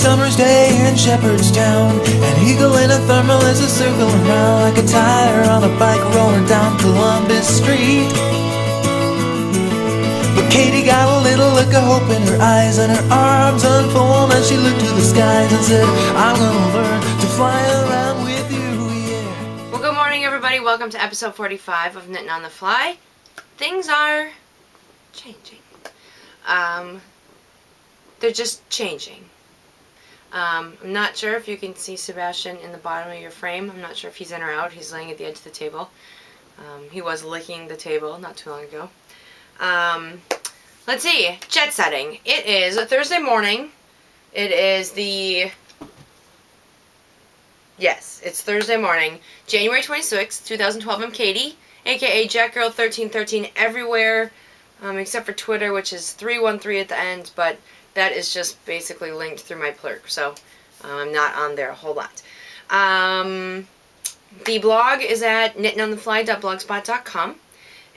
summer's day in Shepherdstown. An eagle in a thermal is a circling round like a tire on a bike rolling down Columbus Street. But Katie got a little look of hope in her eyes, and her arms unfold and she looked to the skies and said, I'm gonna learn to fly around with you, yeah. Well, good morning everybody. Welcome to episode 45 of Knitting on the Fly. Things are changing. They're just changing. I'm not sure if you can see Sebastian in the bottom of your frame. I'm not sure if he's in or out. He's laying at the edge of the table. He was licking the table not too long ago. Let's see. Jet setting. It is a Thursday morning. It is the... Yes, it's Thursday morning. January 26th, 2012. I'm Katie, aka JackGirl1313 everywhere, except for Twitter, which is 313 at the end, but that is just basically linked through my Plurk, so I'm not on there a whole lot. The blog is at knittingonthefly.blogspot.com,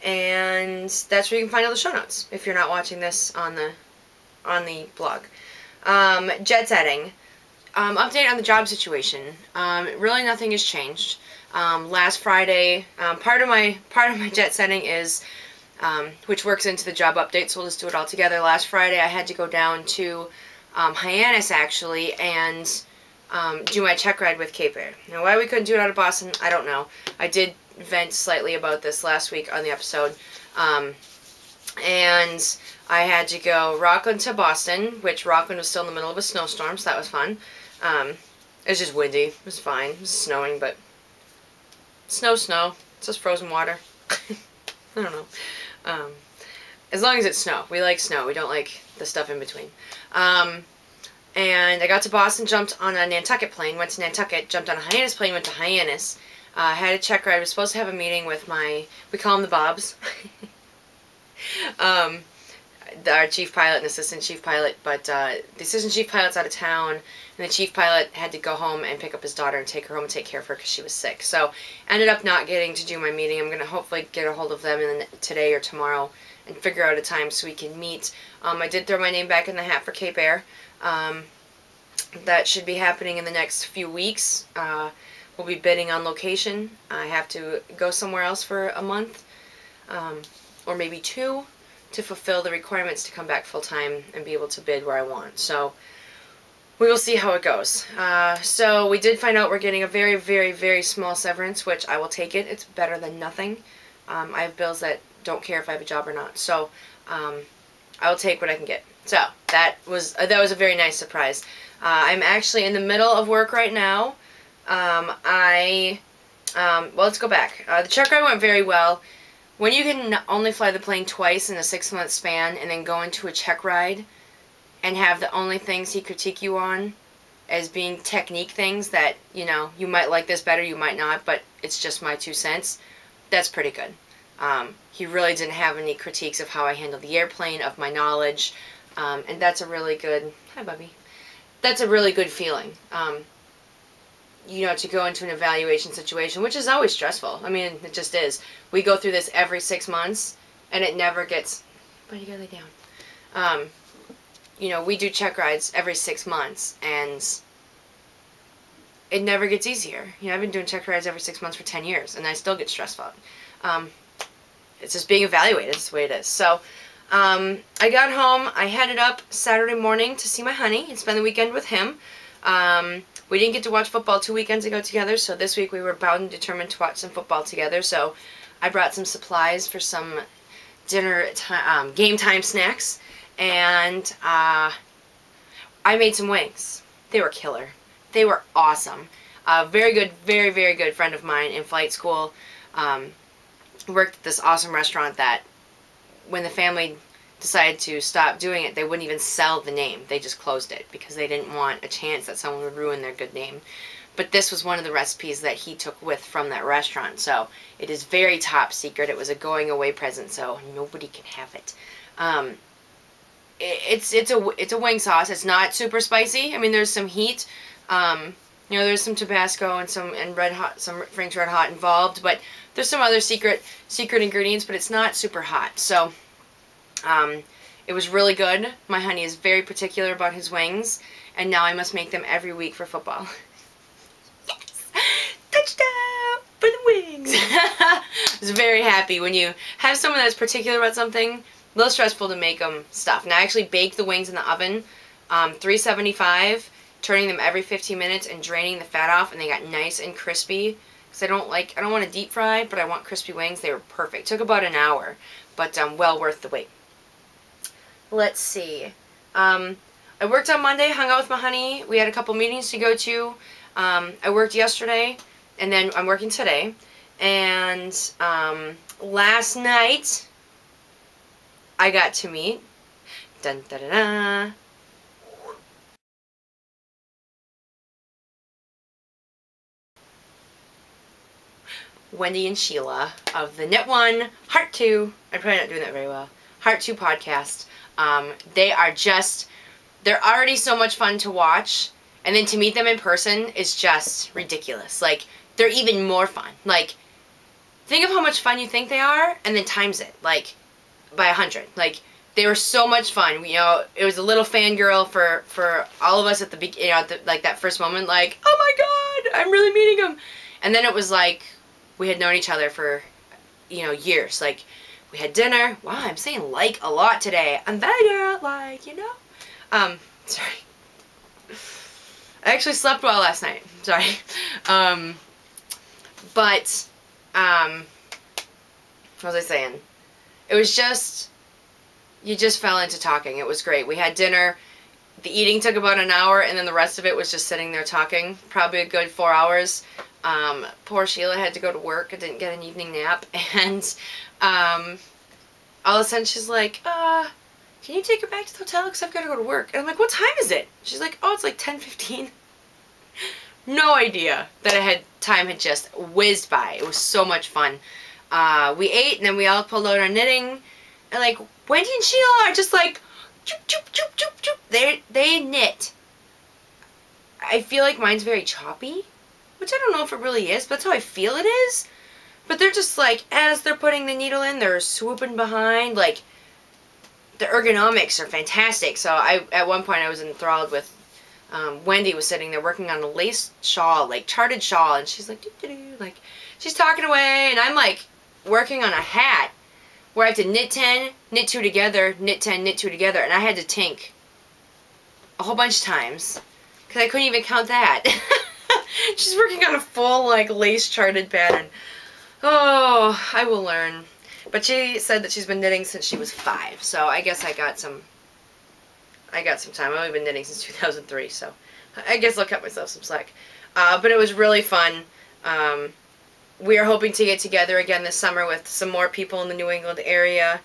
and that's where you can find all the show notes if you're not watching this on the blog. Jet setting. Update on the job situation. Really nothing has changed. Last Friday, part of my jet setting is which works into the job update, so we'll just do it all together. Last Friday I had to go down to Hyannis actually and do my check ride with Cape Air. Now why we couldn't do it out of Boston, I don't know. I did vent slightly about this last week on the episode. And I had to go Rockland to Boston, which Rockland was still in the middle of a snowstorm, so that was fun. It was just windy. It was fine. It was snowing, but snow. It's just frozen water. I don't know. As long as it's snow. We like snow. We don't like the stuff in between. And I got to Boston, jumped on a Nantucket plane, went to Nantucket, jumped on a Hyannis plane, went to Hyannis. Had a check ride. I was supposed to have a meeting with we call them the Bobs. Our chief pilot and assistant chief pilot, but the assistant chief pilot's out of town, and the chief pilot had to go home and pick up his daughter and take her home and take care of her because she was sick. So ended up not getting to do my meeting. I'm going to hopefully get a hold of them today or tomorrow and figure out a time so we can meet. I did throw my name back in the hat for Cape Air. That should be happening in the next few weeks. We'll be bidding on location. I have to go somewhere else for a month, or maybe 2, to fulfill the requirements to come back full-time and be able to bid where I want. So we will see how it goes. So we did find out we're getting a very, very, very small severance, which I will take it. It's better than nothing. I have bills that don't care if I have a job or not. So I will take what I can get. So that was a very nice surprise. I'm actually in the middle of work right now. Well, let's go back. The check ride went very well. When you can only fly the plane twice in a 6-month span and then go into a check ride and have the only things he critique you on as being technique things that, you know, you might like this better, you might not, but it's just my 2 cents, that's pretty good. He really didn't have any critiques of how I handled the airplane, of my knowledge, and that's a really good, hi Bubby, that's a really good feeling. You know, to go into an evaluation situation, which is always stressful. I mean, it just is. We go through this every 6 months, and it never gets... But you gotta lay down. You know, we do check rides every 6 months, and it never gets easier. You know, I've been doing check rides every 6 months for 10 years, and I still get stressed out. It's just being evaluated. It's the way it is. So, I got home. I headed up Saturday morning to see my honey and spend the weekend with him. We didn't get to watch football 2 weekends ago together, so this week we were bound and determined to watch some football together. So I brought some supplies for some dinner time, game time snacks, and I made some wings. They were killer. They were awesome. Very good, very, very good friend of mine in flight school worked at this awesome restaurant that when the family decided to stop doing it, they wouldn't even sell the name. They just closed it because they didn't want a chance that someone would ruin their good name. But this was one of the recipes that he took with from that restaurant, so it is very top secret. It was a going away present, so nobody can have it. It's a wing sauce. It's not super spicy. I mean, there's some heat. You know, there's some Tabasco and some Frank's Red Hot involved, but there's some other secret ingredients, but it's not super hot. So It was really good. My honey is very particular about his wings, and now I must make them every week for football. Yes! Touchdown for the wings! I was very happy when you have someone that's particular about something. A little stressful to make them stuff. And I actually baked the wings in the oven, 375, turning them every 15 minutes and draining the fat off, and they got nice and crispy. Because I don't want to deep fry, but I want crispy wings. They were perfect. Took about an hour, but well worth the wait. Let's see. I worked on Monday, hung out with my honey. We had a couple meetings to go to. I worked yesterday, and then I'm working today. And last night, I got to meet dun, da, da, da, Wendy and Sheila of the Knit One, Heart 2. I'm probably not doing that very well. Heart 2 podcast. They're already so much fun to watch, and then to meet them in person is just ridiculous. Like, they're even more fun. Like, think of how much fun you think they are, and then times it, like, by 100. Like, they were so much fun. You know, it was a little fangirl for all of us at the beginning, you know, like that first moment, like, oh my god, I'm really meeting him. And then it was like, we had known each other for, you know, years. Like, we had dinner. Wow, I'm saying like a lot today. I'm better, like, you know. Sorry. I actually slept well last night. Sorry. What was I saying? It was just, you just fell into talking. It was great. We had dinner. The eating took about an hour, and then the rest of it was just sitting there talking. Probably a good 4 hours. Poor Sheila had to go to work. I didn't get an evening nap. And all of a sudden she's like, can you take her back to the hotel because I've got to go to work? And I'm like, what time is it? She's like, oh, it's like 10:15. No idea that time had just whizzed by. It was so much fun. We ate, and then we all pulled out our knitting. And like, Wendy and Sheila are just like, choop, choop, choop, choop, choop. They knit. I feel like mine's very choppy, which I don't know if it really is, but that's how I feel it is. But they're just like, as they're putting the needle in, they're swooping behind. Like, the ergonomics are fantastic. So at one point I was enthralled with, Wendy was sitting there working on a lace shawl, like charted shawl, and she's like, doo-doo-doo, like, she's talking away, and I'm like working on a hat where I have to knit 10, knit 2 together, knit 10, knit 2 together, and I had to tink a whole bunch of times because I couldn't even count that. She's working on a full, like, lace charted pattern. Oh, I will learn. But she said that she's been knitting since she was 5, so I guess I got some time. I've only been knitting since 2003, so I guess I'll cut myself some slack. But it was really fun. We are hoping to get together again this summer with some more people in the New England area.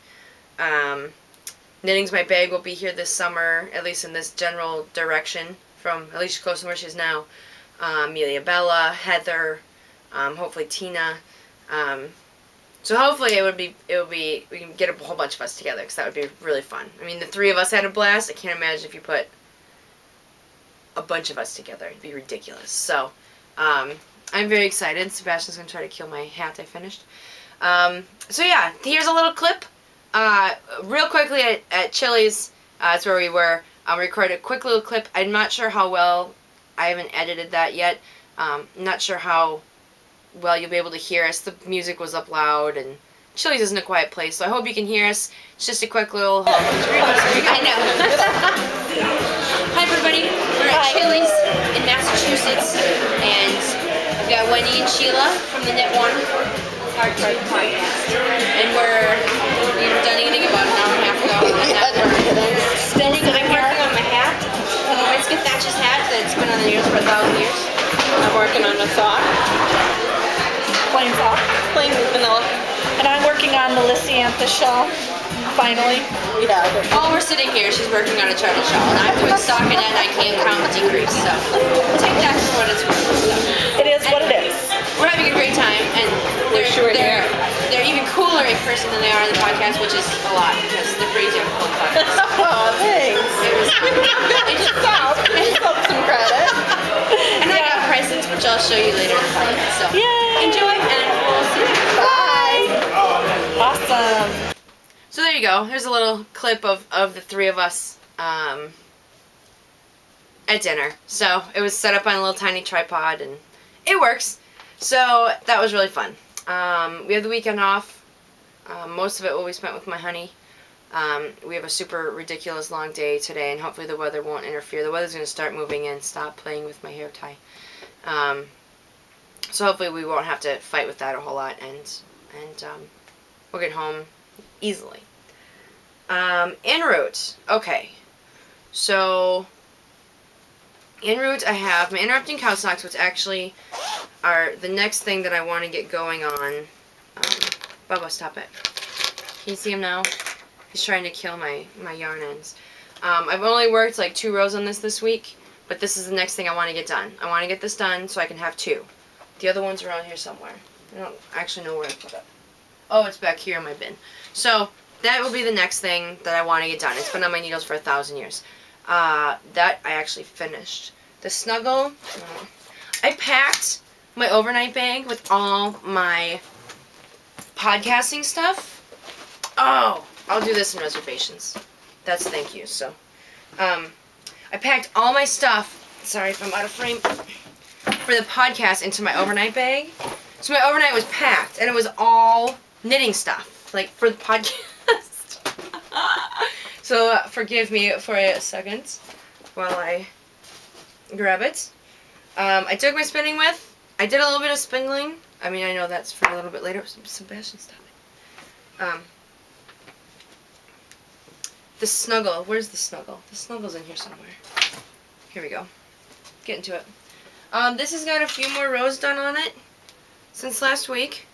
Knitting's My Bag will be here this summer, at least in this general direction, from at least close to where she is now. Amelia Bella, Heather, hopefully Tina. So hopefully we can get a whole bunch of us together, because that would be really fun. I mean, the 3 of us had a blast. I can't imagine if you put a bunch of us together. It'd be ridiculous. So, I'm very excited. Sebastian's going to try to kill my hat I finished. So yeah, here's a little clip. Real quickly at Chili's, that's where we were. I'll record a quick little clip. I'm not sure how well, I haven't edited that yet. I'm not sure how well you'll be able to hear us. The music was up loud, and Chili's isn't a quiet place, so I hope you can hear us. It's just a quick little I know. Hi everybody, we're at Chili's in Massachusetts, and we've got Wendy and Sheila from the Knit One Heart 2 podcast, and we were done eating about an hour and a half ago, and now I'm working on my hat. It's Thatch's hat that's been on the news for 1,000 years. I'm working on a sock. Plain sock. Plain vanilla. And I'm working on the Lysiantha shawl, finally. Yeah. While we're sitting here, she's working on a charted shawl, and I'm doing stockinette, and I can't count the decrease, so take that for what it's worth. So. It is what it is. We're having a great time, and they're even cooler in person than they are on the podcast, which is a lot, because they're pretty damn cool in podcast. Oh, thanks. It just sounds. Some credit. And I got presents, which I'll show you later in the podcast. So Yay! Enjoy, and we'll see you. Bye. Awesome. So there you you go. Here's a little clip of the three of us at dinner. So it was set up on a little tiny tripod, and it works. So that was really fun. We have the weekend off. Most of it will be spent with my honey. We have a super ridiculous long day today, and hopefully the weather won't interfere. The weather's going to start moving in, stop playing with my hair tie. So hopefully we won't have to fight with that a whole lot, and we'll get home easily. En route. Okay. So, en route I have my interrupting cow socks, which actually are the next thing that I want to get going on. Bubba, stop it. Can you see him now? He's trying to kill my yarn ends. I've only worked like 2 rows on this week, but this is the next thing I want to get done. I want to get this done so I can have 2. The other one's around here somewhere. I don't actually know where to put it. Oh, it's back here in my bin. So, that will be the next thing that I want to get done. It's been on my needles for 1,000 years. That I actually finished. The Snuggle, I packed my overnight bag with all my podcasting stuff. Oh, I'll do this in reservations. That's thank you. So, I packed all my stuff. Sorry if I'm out of frame. For the podcast into my overnight bag. So my overnight was packed, and it was all knitting stuff, like for the podcast. So forgive me for a second while I grab it. I took my spinning with. I did a little bit of spindling. I mean, I know that's for a little bit later. Sebastian, stop it. The Snuggle. Where's the Snuggle? The Snuggle's in here somewhere. Here we go. Get into it. This has got a few more rows done on it since last week.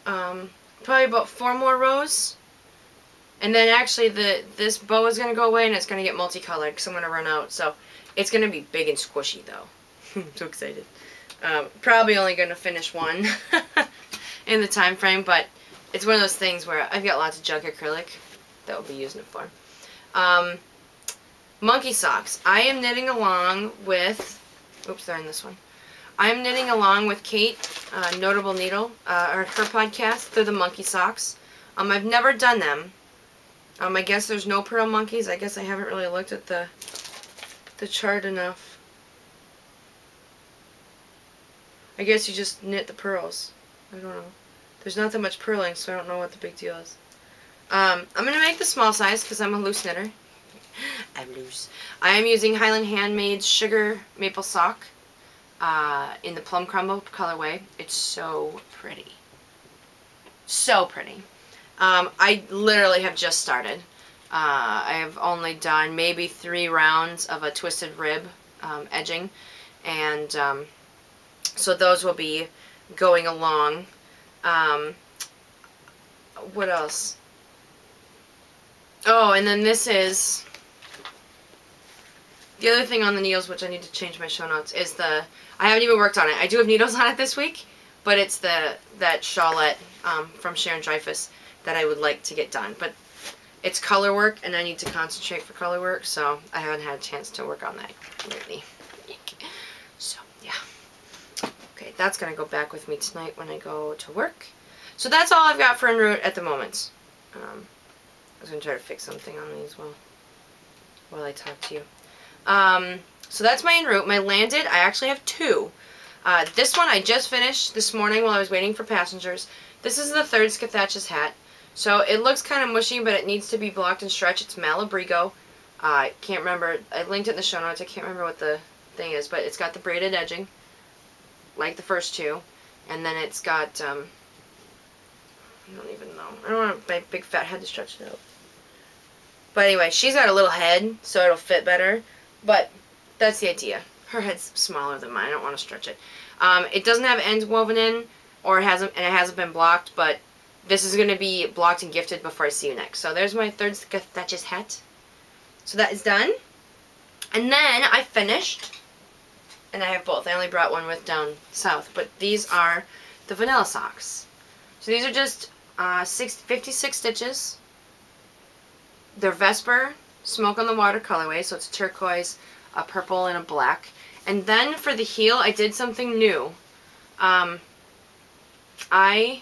Probably about 4 more rows. And then actually this bow is going to go away, and it's going to get multicolored because I'm going to run out. So it's going to be big and squishy though. I'm so excited. Probably only going to finish 1 in the time frame, but it's one of those things where I've got lots of junk acrylic that we'll be using it for. Monkey socks. I am knitting along with, oops, they're in this one. I'm knitting along with Kate, Notable Needle, or her podcast. They're the monkey socks. I've never done them. I guess there's no pearl monkeys. I guess I haven't really looked at the chart enough. I guess you just knit the pearls. I don't know. There's not that much purling, so I don't know what the big deal is. I'm going to make the small size because I'm a loose knitter. I'm loose. I am using Highland Handmade's Sugar Maple Sock in the Plum Crumble colorway. It's so pretty. So pretty. I literally have just started. I have only done maybe 3 rounds of a twisted rib edging, and so those will be going along. What else? Oh, and then this is the other thing on the needles, which I need to change my show notes, is I haven't even worked on it. I do have needles on it this week, but it's that shawlette from Sharon Dreyfus that I would like to get done. But it's color work, and I need to concentrate for color work, so I haven't had a chance to work on that lately. So, yeah. Okay, that's going to go back with me tonight when I go to work. So that's all I've got for en route at the moment. I was going to try to fix something on these while I talk to you. So that's my en route. My landed, I actually have 2. This one I just finished this morning while I was waiting for passengers. This is the 3rd Skethach's hat. So it looks kind of mushy, but it needs to be blocked and stretched. It's Malabrigo. I can't remember. I linked it in the show notes. I can't remember what the thing is, but it's got the braided edging, like the first 2. And then it's got, I don't even know. I don't want my big fat head to stretch it out. But anyway, she's got a little head, so it'll fit better. But that's the idea. Her head's smaller than mine. I don't want to stretch it. It doesn't have ends woven in, or it hasn't been blocked, but this is going to be blocked and gifted before I see you next. So there's my 3rd Skethach's hat. So that is done. And then I finished, and I have both. I only brought one with down south, but these are the vanilla socks. So these are just 56 stitches. They're Vesper Smoke on the Water colorway, so it's a turquoise, a purple, and a black. And then for the heel, I did something new. I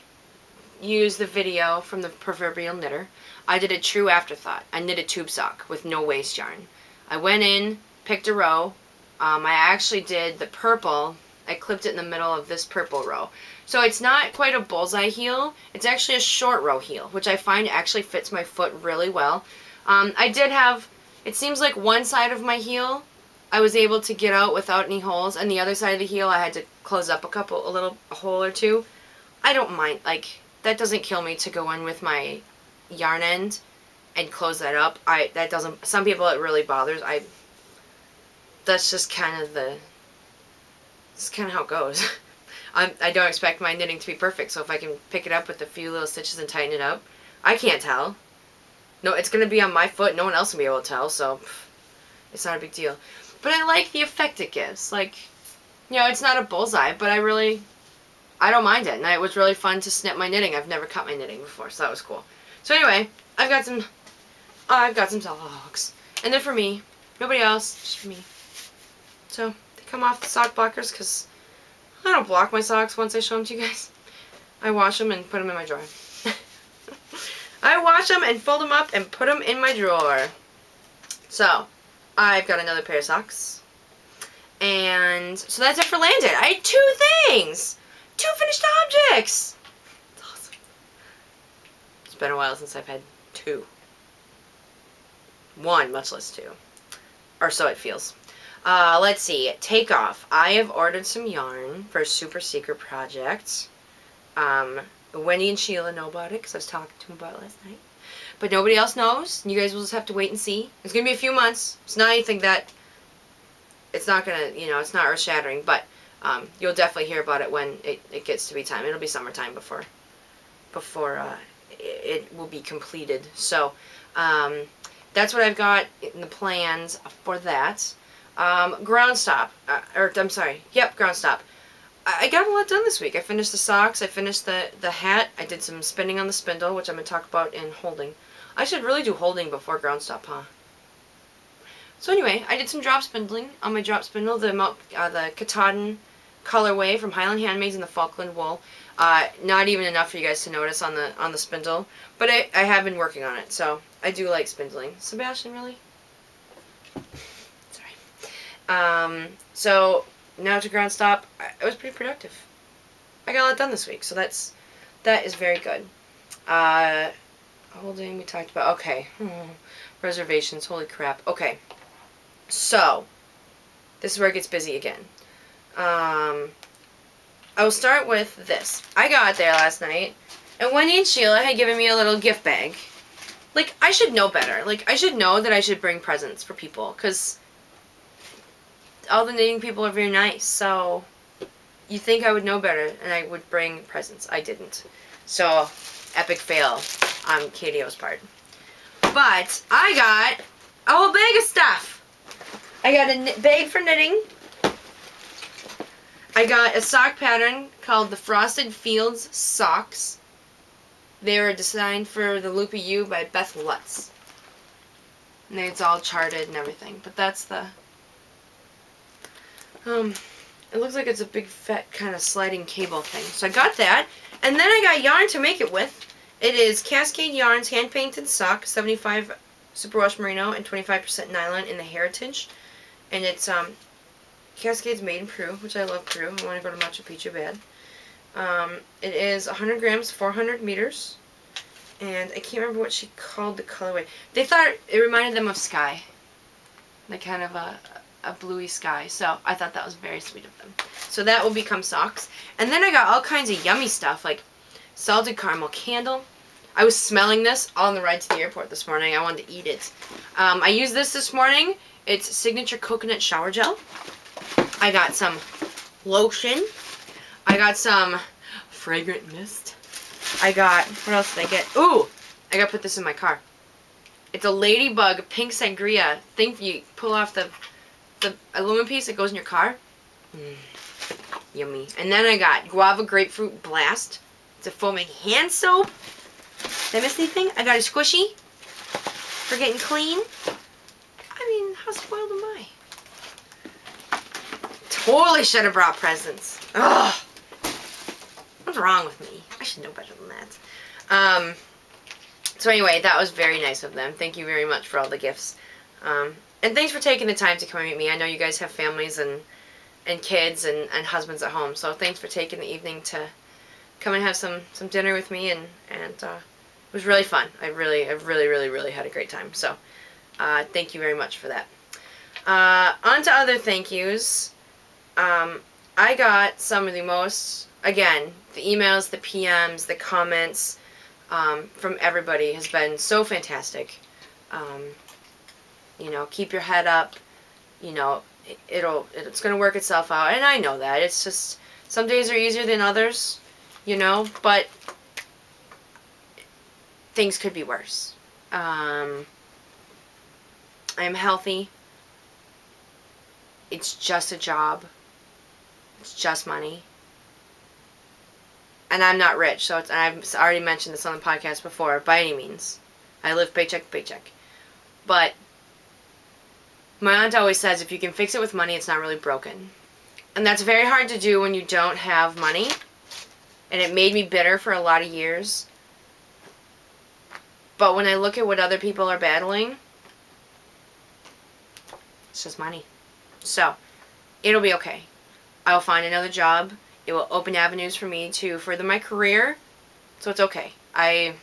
used the video from the Proverbial Knitter. I did a true afterthought. I knit a tube sock with no waste yarn. I went in, picked a row. I actually did the purple. I clipped it in the middle of this purple row. So it's not quite a bullseye heel. It's actually a short row heel, which I find actually fits my foot really well. I did have, it seems like one side of my heel I was able to get out without any holes, and the other side of the heel I had to close up a hole or two. I don't mind, like, that doesn't kill me to go in with my yarn end and close that up. That doesn't, some people it really bothers. That's just kind of how it goes. I don't expect my knitting to be perfect, so if I can pick it up with a few little stitches and tighten it up, I can't tell. No, it's going to be on my foot. No one else will be able to tell, so it's not a big deal. But I like the effect it gives. Like, you know, it's not a bullseye, but I don't mind it. And it was really fun to snip my knitting. I've never cut my knitting before, so that was cool. So anyway, I've got some socks. And they're for me. Nobody else, just for me. So, they come off the sock blockers because I don't block my socks once I show them to you guys. I wash them and put them in my drawer. I wash them and fold them up and put them in my drawer. So, I've got another pair of socks. And so that's it for Landed. I had 2 things! 2 finished objects! It's awesome. It's been a while since I've had 2. 1, much less 2. Or so it feels. Let's see. Takeoff. I have ordered some yarn for a super secret project. Wendy and Sheila know about it because I was talking to them about it last night. But nobody else knows. You guys will just have to wait and see. It's going to be a few months. It's not anything that... It's not going to, you know, it's not earth-shattering. But you'll definitely hear about it when it gets to be time. It'll be summertime before it will be completed. So, that's what I've got in the plans for that. Ground Stop. Ground Stop. I got a lot done this week. I finished the socks, I finished the hat, I did some spinning on the spindle, which I'm going to talk about in holding. I should really do holding before Ground Stop, huh? So anyway, I did some drop spindling on my drop spindle, the Katahdin colorway from Highland Handmaids in the Falkland wool. Not even enough for you guys to notice on the spindle, but I have been working on it, so I do like spindling. Sebastian, really? Sorry. So now to Ground Stop. It was pretty productive. I got a lot done this week, so that is very good. Holding, we talked about. Okay. Reservations, holy crap. Okay. So, this is where it gets busy again. I will start with this. I got there last night, and Wendy and Sheila had given me a little gift bag. Like, I should know better. Like, I should know that I should bring presents for people, because all the knitting people are very nice, so you think I would know better, and I would bring presents. I didn't. So, epic fail on KDO's part. But, I got a whole bag of stuff. I got a bag for knitting. I got a sock pattern called the Frosted Fields Socks. They were designed for the Loopy U by Beth Lutz. And it's all charted and everything. But that's the... it looks like it's a big fat kind of sliding cable thing. So I got that. And then I got yarn to make it with. It is Cascade Yarns Hand Painted Sock, 75 Superwash Merino and 25% nylon in the Heritage. And it's Cascade's made in Peru, which I love Peru. I want to go to Machu Picchu bad. It is 100 grams, 400 meters. And I can't remember what she called the colorway. They thought it reminded them of sky. Like kind of a bluey sky. So I thought that was very sweet of them. So that will become socks. And then I got all kinds of yummy stuff like salted caramel candle. I was smelling this on the ride to the airport this morning. I wanted to eat it. I used this morning. It's Signature Coconut Shower Gel. I got some lotion. I got some fragrant mist. I got, what else did I get? Ooh, I gotta put this in my car. It's a Ladybug Pink Sangria thing. You pull off the aluminum piece that goes in your car. Yummy. And then I got Guava Grapefruit Blast. It's a foaming hand soap. Did I miss anything? I got a squishy for getting clean. I mean, how spoiled am I? Totally should have brought presents. Ugh. What's wrong with me? I should know better than that. So anyway, that was very nice of them. Thank you very much for all the gifts. And thanks for taking the time to come and meet me. I know you guys have families and kids and husbands at home. So thanks for taking the evening to come and have some dinner with me. And it was really fun. I really had a great time. So thank you very much for that. On to other thank yous. I got some of the most, again, the emails, the PMs, the comments from everybody has been so fantastic. You know, keep your head up. You know, it's going to work itself out. And I know that. It's just, some days are easier than others, you know, but things could be worse. I am healthy. It's just a job. It's just money. And I'm not rich, so I've already mentioned this on the podcast before, by any means. I live paycheck to paycheck. But my aunt always says if you can fix it with money, it's not really broken. And that's very hard to do when you don't have money. And it made me bitter for a lot of years. But when I look at what other people are battling, it's just money. So, it'll be okay. I'll find another job. It will open avenues for me to further my career. So it's okay. I've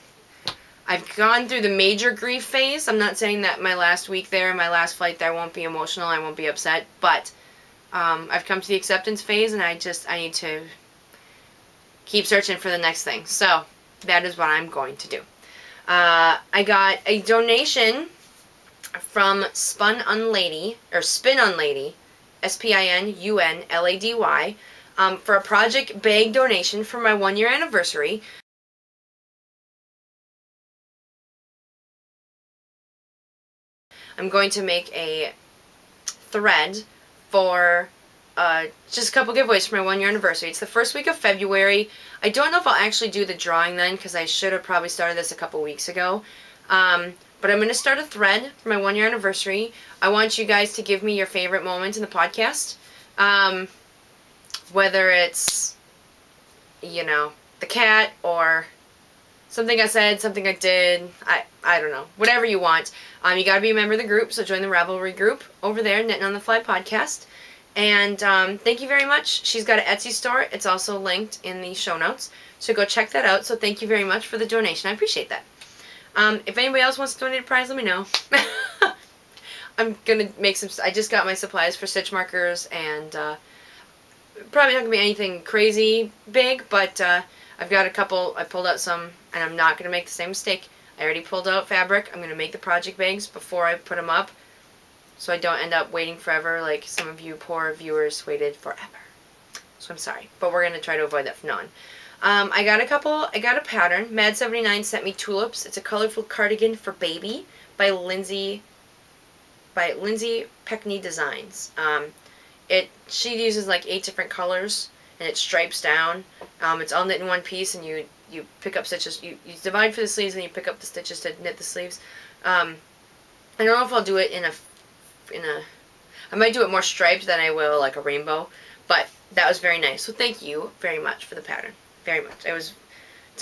gone through the major grief phase. I'm not saying that my last week there, my last flight there, I won't be emotional, I won't be upset. But I've come to the acceptance phase, and I need to keep searching for the next thing. So that is what I'm going to do. I got a donation from Spin Unlady, SPINUNLADY, for a project bag donation for my 1-year anniversary. I'm going to make a thread for just a couple giveaways for my 1-year anniversary. It's the first week of February. I don't know if I'll actually do the drawing then, because I should have probably started this a couple weeks ago. But I'm going to start a thread for my 1-year anniversary. I want you guys to give me your favorite moment in the podcast. Whether it's, you know, the cat or something I said, something I did, I don't know. Whatever you want. You got to be a member of the group, so join the Ravelry group over there, Knitting on the Fly podcast. And thank you very much. She's got an Etsy store. It's also linked in the show notes. So go check that out. So thank you very much for the donation. I appreciate that. If anybody else wants to donate a prize, let me know. I'm going to make some... I just got my supplies for stitch markers, and probably not going to be anything crazy big, but I've got a couple. I pulled out some, and I'm not going to make the same mistake. I already pulled out fabric. I'm going to make the project bags before I put them up, so I don't end up waiting forever like some of you poor viewers waited forever. So I'm sorry, but we're going to try to avoid that from now on. I got a pattern. Mad79 sent me tulips. It's a colorful cardigan for baby by Lindsay Peckney Designs. She uses like 8 different colors, and it stripes down. It's all knit in one piece, and you pick up stitches. You divide for the sleeves, and you pick up the stitches to knit the sleeves. I don't know if I'll do it I might do it more striped than I will like a rainbow, but that was very nice. So thank you very much for the pattern. Very much. It's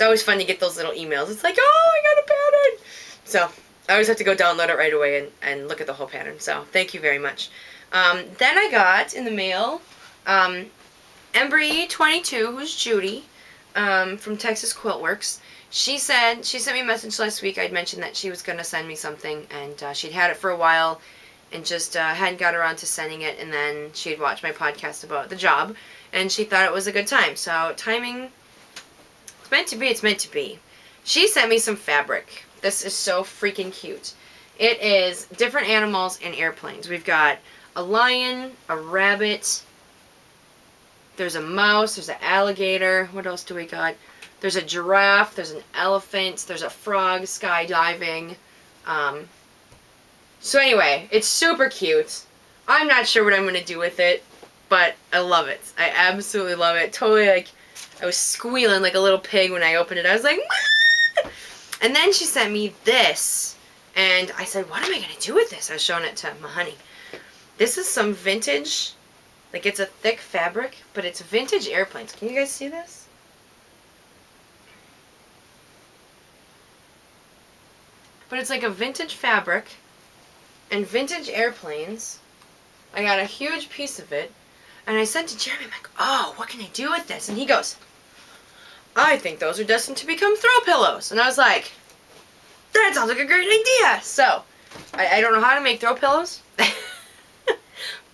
always fun to get those little emails. It's like, oh, I got a pattern. So I always have to go download it right away and look at the whole pattern. So thank you very much. Then I got in the mail Embry22, who's Judy, from Texas Quilt Works. She sent me a message last week. I'd mentioned that she was going to send me something, and she'd had it for a while and just hadn't got around to sending it, and then she had watched my podcast about the job, and she thought it was a good time. So timing, it's meant to be, it's meant to be. She sent me some fabric. This is so freaking cute. It is different animals and airplanes. We've got a lion, a rabbit, there's a mouse, there's an alligator, what else do we got? There's a giraffe, there's an elephant, there's a frog skydiving. So anyway, it's super cute. I'm not sure what I'm going to do with it, but I love it. I absolutely love it. Totally, like, I was squealing like a little pig when I opened it. I was like, Wah! And then she sent me this, and I said, what am I going to do with this? I was showing it to my honey. This is some vintage, like it's a thick fabric, but it's vintage airplanes. Can you guys see this? but it's like a vintage fabric and vintage airplanes. I got a huge piece of it, and I said to Jeremy, I'm like, oh, what can I do with this? And he goes, I think those are destined to become throw pillows. And I was like, that sounds like a great idea. So, I don't know how to make throw pillows. I'm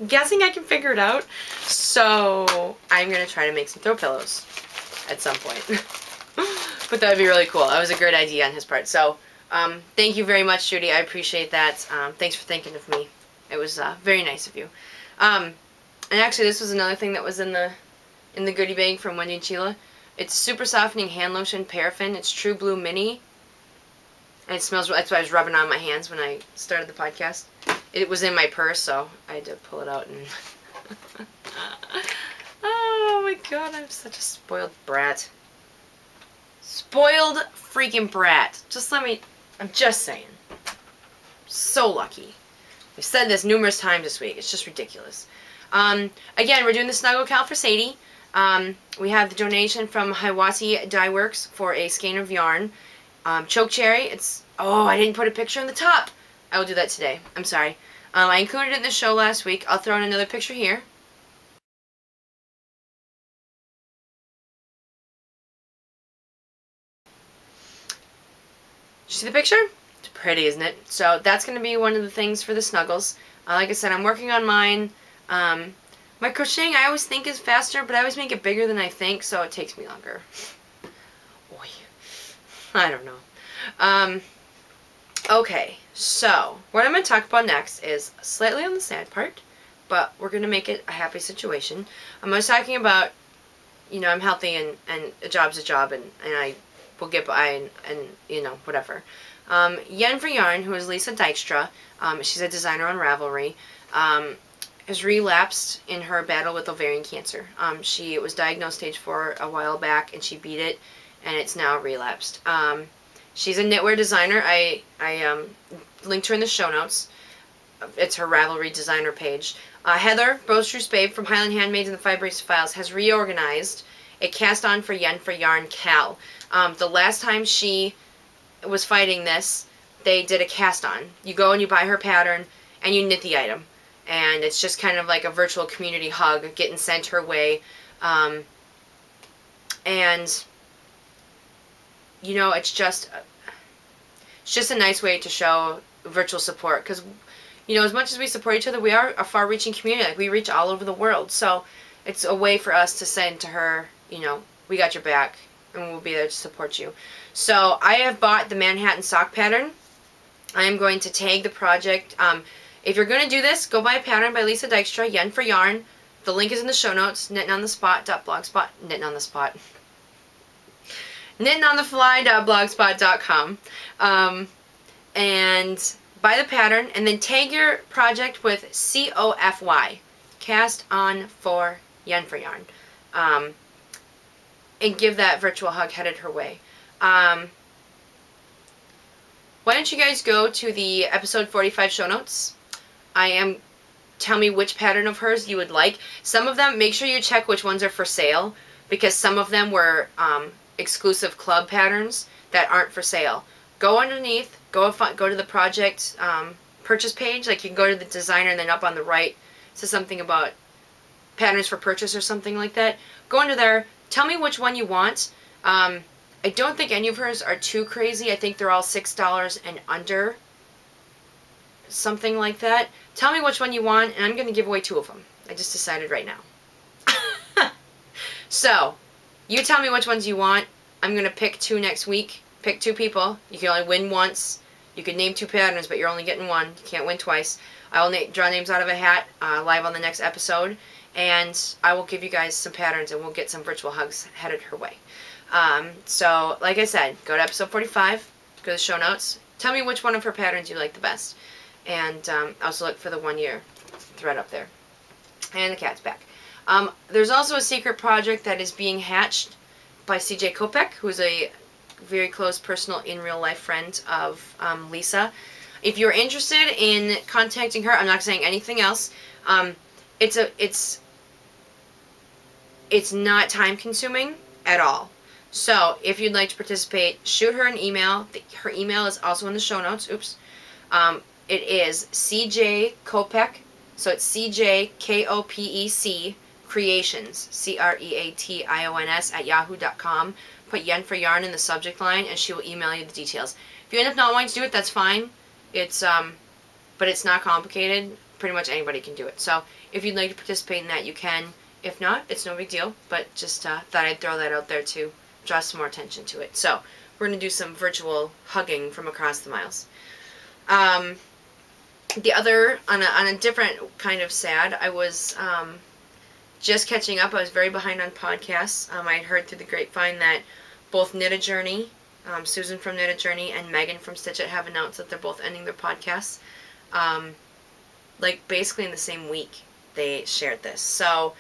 guessing I can figure it out. So, I'm going to try to make some throw pillows at some point. But that would be really cool. That was a great idea on his part. So, thank you very much, Judy. I appreciate that. Thanks for thinking of me. It was very nice of you. And actually, this was another thing that was in the goodie bag from Wendy and Sheila. It's super softening hand lotion, paraffin. It's True Blue Mini. And it smells, that's why I was rubbing on my hands when I started the podcast. It was in my purse, so I had to pull it out and... Oh my god, I'm such a spoiled brat. Spoiled freaking brat. Just let me, I'm just saying. So lucky. I've said this numerous times this week. It's just ridiculous. Again, we're doing the Snuggle Cal for Sadie. We have the donation from Hiwassee Dye Works for a skein of yarn. Choke cherry. It's, oh, I didn't put a picture on the top. I will do that today. I'm sorry. I included it in the show last week. I'll throw in another picture here. Did you see the picture? It's pretty, isn't it? So that's going to be one of the things for the snuggles. Like I said, I'm working on mine. My crocheting I always think is faster, but I always make it bigger than I think, so it takes me longer. Oy. I don't know. Okay, so what I'm going to talk about next is slightly on the sad part, but we're going to make it a happy situation. I was talking about, you know, I'm healthy and a job's a job and I will get by and you know, whatever. Yen for Yarn, who is Lisa Dykstra, she's a designer on Ravelry, has relapsed in her battle with ovarian cancer. She was diagnosed stage 4 a while back and she beat it, and it's now relapsed. She's a knitwear designer. I linked her in the show notes. It's her Ravelry designer page. Heather Bostru's Babe from Highland Handmaids and the Fibrous Files has reorganized a cast-on for Yen for Yarn Cal. The last time she was fighting this, they did a cast-on. You go and you buy her pattern and you knit the item. And it's just kind of like a virtual community hug getting sent her way. And, you know, it's just a nice way to show virtual support. Because, you know, as much as we support each other, we are a far-reaching community. Like, we reach all over the world. So it's a way for us to send to her, you know, we got your back and we'll be there to support you. So I have bought the Manhattan sock pattern. I am going to tag the project. If you're going to do this, go buy a pattern by Lisa Dykstra, Yen for Yarn. The link is in the show notes, knittingonthespot.blogspot, knittingonthefly.blogspot.com. And buy the pattern, and then tag your project with COFY, Cast On for Yen for Yarn. And give that virtual hug headed her way. Why don't you guys go to the episode 45 show notes? Tell me which pattern of hers you would like. Some of them, make sure you check which ones are for sale, because some of them were exclusive club patterns that aren't for sale. Go underneath, go to the project purchase page, like you can go to the designer and then up on the right, it says something about patterns for purchase or something like that. Go under there, tell me which one you want. I don't think any of hers are too crazy. I think they're all $6 and under. Something like that. Tell me which one you want, and I'm going to give away 2 of them. I just decided right now. So, you tell me which ones you want. I'm going to pick 2 next week. Pick 2 people. You can only win once. You can name 2 patterns, but you're only getting 1. You can't win twice. I will draw names out of a hat live on the next episode, and I will give you guys some patterns, and we'll get some virtual hugs headed her way. So, like I said, go to episode 45, go to the show notes. Tell me which one of her patterns you like the best. And also look for the 1-year thread up there. And the cat's back. There's also a secret project that is being hatched by CJ Kopek, who's a very close personal in real life friend of Lisa. If you're interested in contacting her, I'm not saying anything else. It's not time consuming at all. So if you'd like to participate, shoot her an email. Her email is also in the show notes. Oops. It is CJ Kopec. So it's CJKOPEC Creations, CREATIONS @yahoo.com. Put Yen for Yarn in the subject line, and she will email you the details. If you end up not wanting to do it, that's fine. It's but it's not complicated. Pretty much anybody can do it. So if you'd like to participate in that, you can. If not, it's no big deal. But just thought I'd throw that out there to draw some more attention to it. So we're gonna do some virtual hugging from across the miles. The other, on a different kind of sad, I was just catching up. I was very behind on podcasts. I had heard through the grapevine that both Knit a Journey, Susan from Knit a Journey, and Megan from Stitch It have announced that they're both ending their podcasts. Like basically in the same week they shared this. So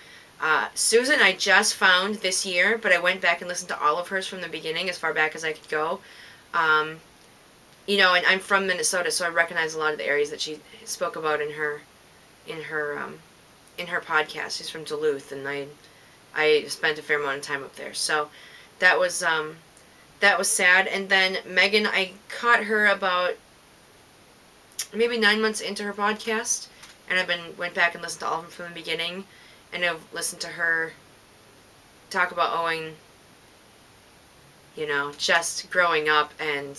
Susan I just found this year, but I went back and listened to all of hers from the beginning, as far back as I could go. You know, and I'm from Minnesota, so I recognize a lot of the areas that she spoke about in her podcast. She's from Duluth, and I spent a fair amount of time up there. So that was sad. And then Megan, I caught her about maybe 9 months into her podcast, and went back and listened to all of them from the beginning, and I've listened to her talk about Owen, you know, just growing up and,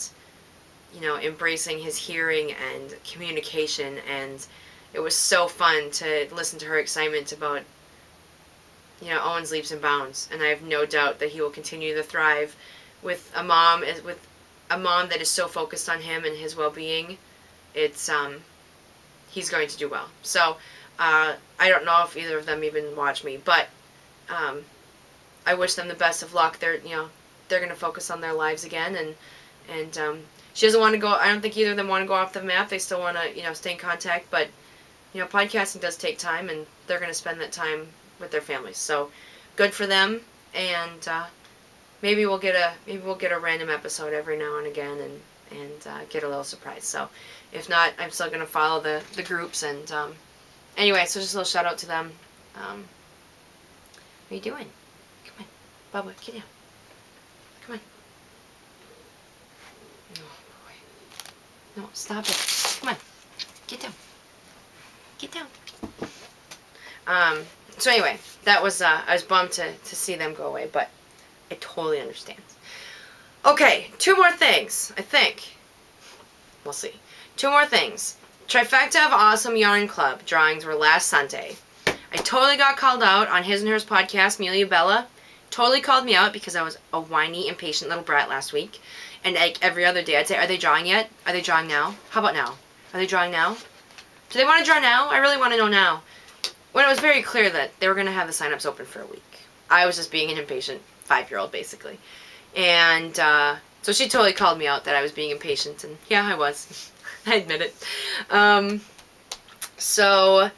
you know, embracing his hearing and communication, and it was so fun to listen to her excitement about, you know, Owen's leaps and bounds, and I have no doubt that he will continue to thrive with a mom that is so focused on him and his well-being. It's he's going to do well. So I don't know if either of them even watch me, but I wish them the best of luck. They're going to focus on their lives again, and she doesn't want to go. I don't think either of them want to go off the map. They still want to, you know, stay in contact, but you know, podcasting does take time, and they're going to spend that time with their families. So good for them, and maybe we'll get a random episode every now and again, and get a little surprise. So if not, I'm still going to follow the groups, and anyway, so just a little shout out to them. What are you doing? Come on, Bubba, get down. Come on. Oh boy. No, stop it. Come on. Get down. Get down. So anyway, that was, I was bummed to see them go away, but I totally understand. Okay, 2 more things, I think. We'll see. 2 more things. Trifecta of Awesome Yarn Club drawings were last Sunday. I totally got called out on his and hers podcast. Amelia Bella totally called me out because I was a whiny, impatient little brat last week. And like every other day, I'd say, are they drawing yet? Are they drawing now? How about now? Are they drawing now? Do they want to draw now? I really want to know now. When it was very clear that they were going to have the sign-ups open for a week. I was just being an impatient 5-year-old, basically. And so she totally called me out that I was being impatient, and yeah, I was. I admit it. So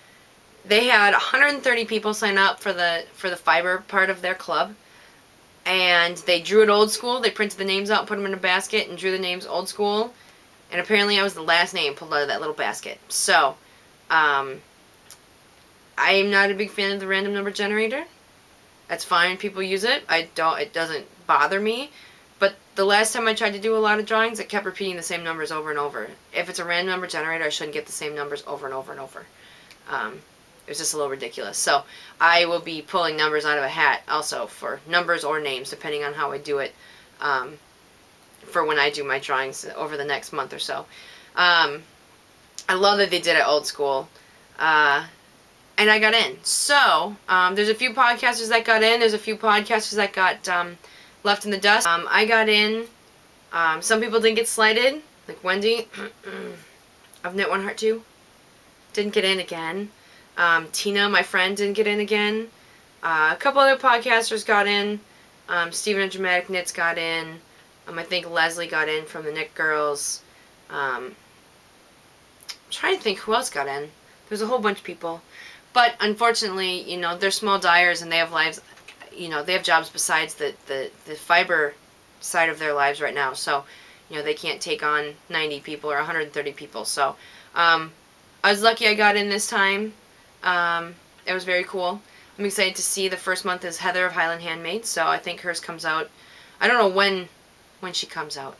they had 130 people sign up for the fiber part of their club, and they drew it old school. They printed the names out, put them in a basket, and drew the names old school. And apparently I was the last name pulled out of that little basket. So, I'm not a big fan of the random number generator. That's fine, people use it. It doesn't bother me. But the last time I tried to do a lot of drawings, it kept repeating the same numbers over and over. If it's a random number generator, I shouldn't get the same numbers over and over and over. It was just a little ridiculous. So I will be pulling numbers out of a hat also for numbers or names, depending on how I do it, for when I do my drawings over the next month or so. I love that they did it old school. And I got in. So, there's a few podcasters that got in. There's a few podcasters that got left in the dust. I got in. Some people didn't get slighted, like Wendy of Knit One Heart 2. Didn't get in again. Tina, my friend, didn't get in again. A couple other podcasters got in. Steven of Dramatic Knits got in. I think Leslie got in from the Knit Girls. I'm trying to think who else got in. There's a whole bunch of people. But unfortunately, you know, they're small dyers and they have lives, you know, they have jobs besides the fiber side of their lives right now. So, you know, they can't take on 90 people or 130 people. So, I was lucky I got in this time. It was very cool. I'm excited to see the first month is Heather of Highland Handmade. So I think hers comes out I don't know when she comes out.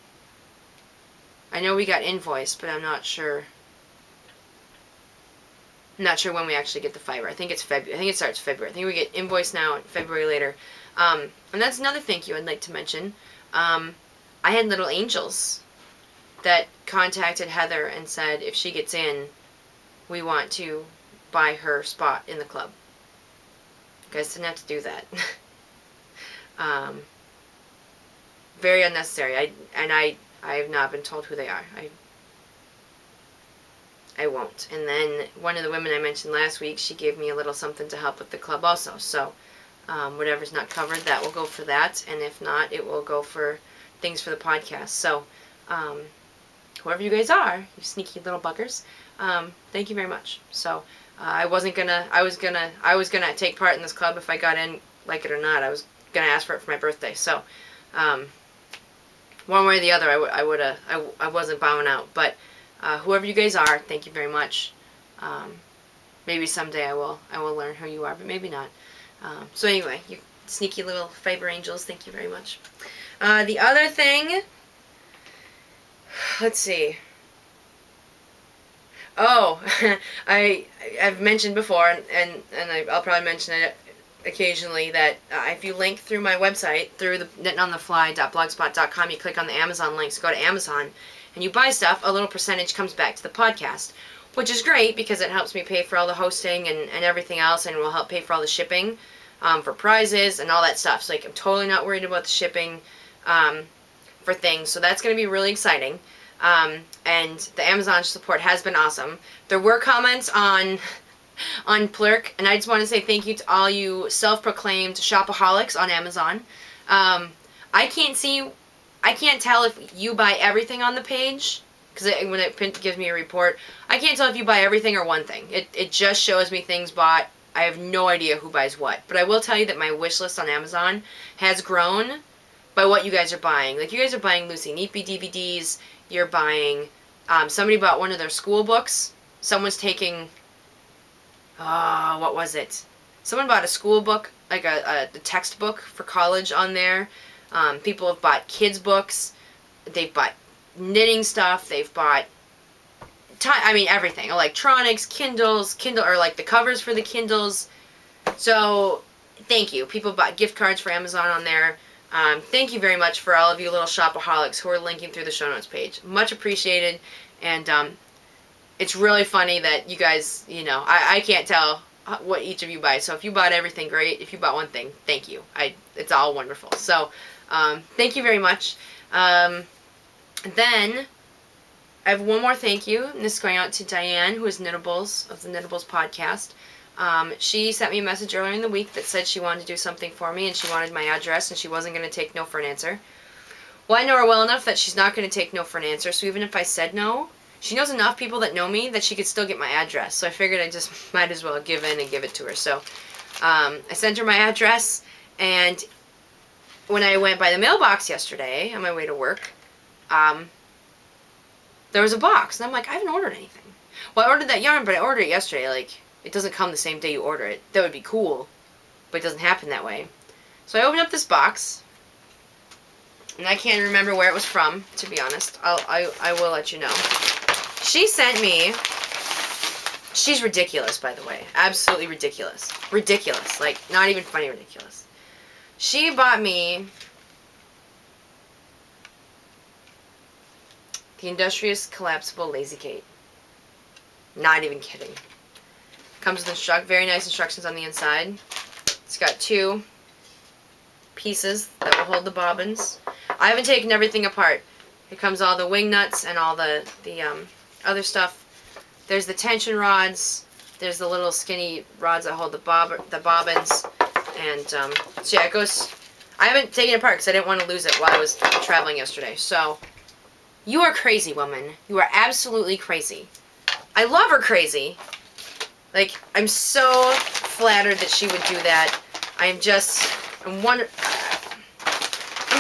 I know we got invoiced, but I'm not sure. I'm not sure when we actually get the fiber. I think it's February. I think it starts February. I think we get invoiced now and February later. And that's another thank you I'd like to mention. I had Little Angels that contacted Heather and said if she gets in, we want to buy her spot in the club. You guys didn't have to do that. Very unnecessary. I have not been told who they are. I won't. And then one of the women I mentioned last week, she gave me a little something to help with the club also. So whatever's not covered, that will go for that. And if not, it will go for things for the podcast. So whoever you guys are, you sneaky little buggers, thank you very much. So I was gonna take part in this club if I got in, like it or not. I was gonna ask for it for my birthday. So one way or the other, I wasn't bowing out. But whoever you guys are, thank you very much. Maybe someday I will learn who you are, but maybe not. So anyway, you sneaky little fiber angels, thank you very much. The other thing, let's see. Oh, I've mentioned before, and I'll probably mention it occasionally, that if you link through my website, through the knittingonthefly.blogspot.com, you click on the Amazon links, go to Amazon, and you buy stuff, a little percentage comes back to the podcast, which is great because it helps me pay for all the hosting and everything else, and will help pay for all the shipping for prizes and all that stuff. So like, I'm totally not worried about the shipping for things, so that's going to be really exciting. And the Amazon support has been awesome. There were comments on Plurk, and I just want to say thank you to all you self-proclaimed shopaholics on Amazon. I can't tell if you buy everything on the page, because when it gives me a report, I can't tell if you buy everything or one thing. It just shows me things bought. I have no idea who buys what. But I will tell you that my wish list on Amazon has grown by what you guys are buying. Like, you guys are buying Lucy Neatby DVDs. You're buying, somebody bought one of their school books. Someone's taking, what was it? Someone bought a school book, like a textbook for college on there. People have bought kids' books. They've bought knitting stuff. They've bought, everything. Electronics, Kindles, or like the covers for the Kindles. So, thank you. People bought gift cards for Amazon on there. Thank you very much for all of you little shopaholics who are linking through the show notes page. Much appreciated. And it's really funny that you guys, I can't tell what each of you buy. So if you bought everything, great. If you bought one thing, thank you. It's all wonderful. So thank you very much. Then I have one more thank you, and this is going out to Diane, who is Knittables of the Knittables podcast. She sent me a message earlier in the week that said she wanted to do something for me, and she wanted my address, and she wasn't going to take no for an answer. Well, I know her well enough that she's not going to take no for an answer, so even if I said no, she knows enough people that know me that she could still get my address. So I figured I just might as well give in and give it to her. So I sent her my address, and when I went by the mailbox yesterday on my way to work, there was a box, and I'm like, I haven't ordered anything. Well, I ordered that yarn, but I ordered it yesterday. Like, it doesn't come the same day you order it. That would be cool, but it doesn't happen that way. So I opened up this box, and I can't remember where it was from, to be honest. I will let you know. She sent me, she's ridiculous, by the way. Absolutely ridiculous. Ridiculous. Like, not even funny ridiculous. She bought me the Industrious Collapsible Lazy Kate. Not even kidding. Comes with very nice instructions on the inside. It's got 2 pieces that will hold the bobbins. I haven't taken everything apart. Here comes all the wing nuts and all the other stuff. There's the tension rods. There's the little skinny rods that hold the bobbins. And so yeah, it goes. I haven't taken it apart because I didn't want to lose it while I was traveling yesterday. So you are crazy, woman. You are absolutely crazy. I love her crazy. Like, I'm so flattered that she would do that. I'm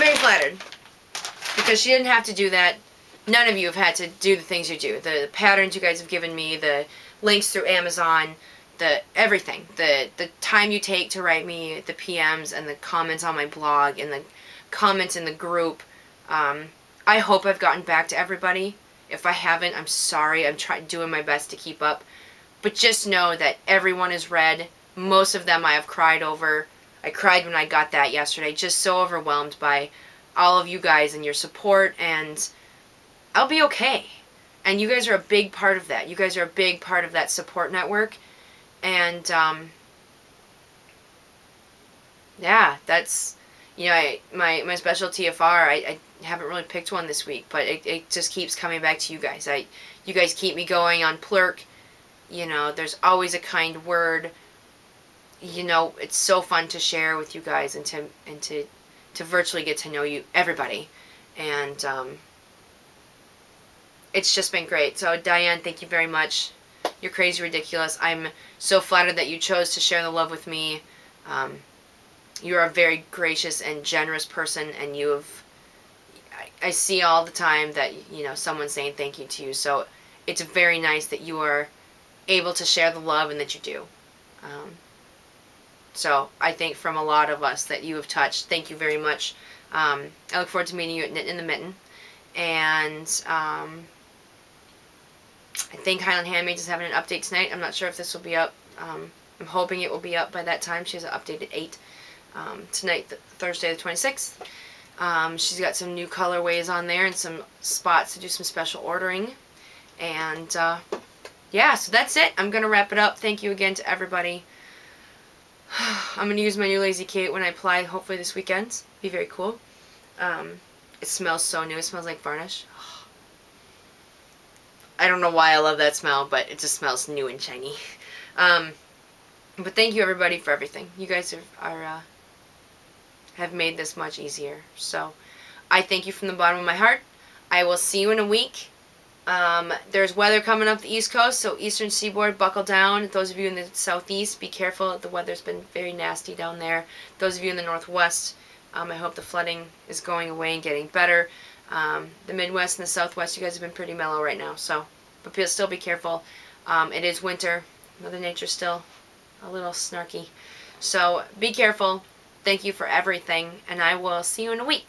very flattered. Because she didn't have to do that. None of you have had to do the things you do. The patterns you guys have given me, the links through Amazon, everything. The time you take to write me the PMs and the comments on my blog and the comments in the group. I hope I've gotten back to everybody. If I haven't, I'm sorry. I'm doing my best to keep up. But just know that everyone is read. Most of them I have cried over. I cried when I got that yesterday. Just so overwhelmed by all of you guys and your support. And I'll be okay. And you guys are a big part of that. You guys are a big part of that support network. And, yeah, that's, you know, my special TFR, I haven't really picked one this week, but it just keeps coming back to you guys. You guys keep me going on Plurk. You know, there's always a kind word. You know, it's so fun to share with you guys and to virtually get to know you, everybody. And, it's just been great. So, Diane, thank you very much. You're crazy ridiculous. I'm so flattered that you chose to share the love with me. You are a very gracious and generous person, and I see all the time that, you know, someone's saying thank you to you. So it's very nice that you are able to share the love and that you do. So I think from a lot of us that you have touched, thank you very much. I look forward to meeting you at Knit in the Mitten. And I think Highland Handmaids is having an update tonight. I'm not sure if this will be up. I'm hoping it will be up by that time. She has an update at 8 tonight, Thursday the 26th. She's got some new colorways on there and some spots to do some special ordering. And yeah, so that's it. I'm going to wrap it up. Thank you again to everybody. I'm going to use my new Lazy Kate when I apply, hopefully this weekend. Be very cool. It smells so new. It smells like varnish. I don't know why I love that smell, but it just smells new and shiny. But thank you everybody for everything. You guys have made this much easier. So I thank you from the bottom of my heart. I will see you in a week. There's weather coming up the East Coast, so Eastern Seaboard, buckle down. Those of you in the Southeast, be careful. The weather's been very nasty down there. Those of you in the Northwest, I hope the flooding is going away and getting better. The Midwest and the Southwest, you guys have been pretty mellow right now, so, but still be careful. It is winter. Mother Nature's still a little snarky. So be careful. Thank you for everything, and I will see you in a week.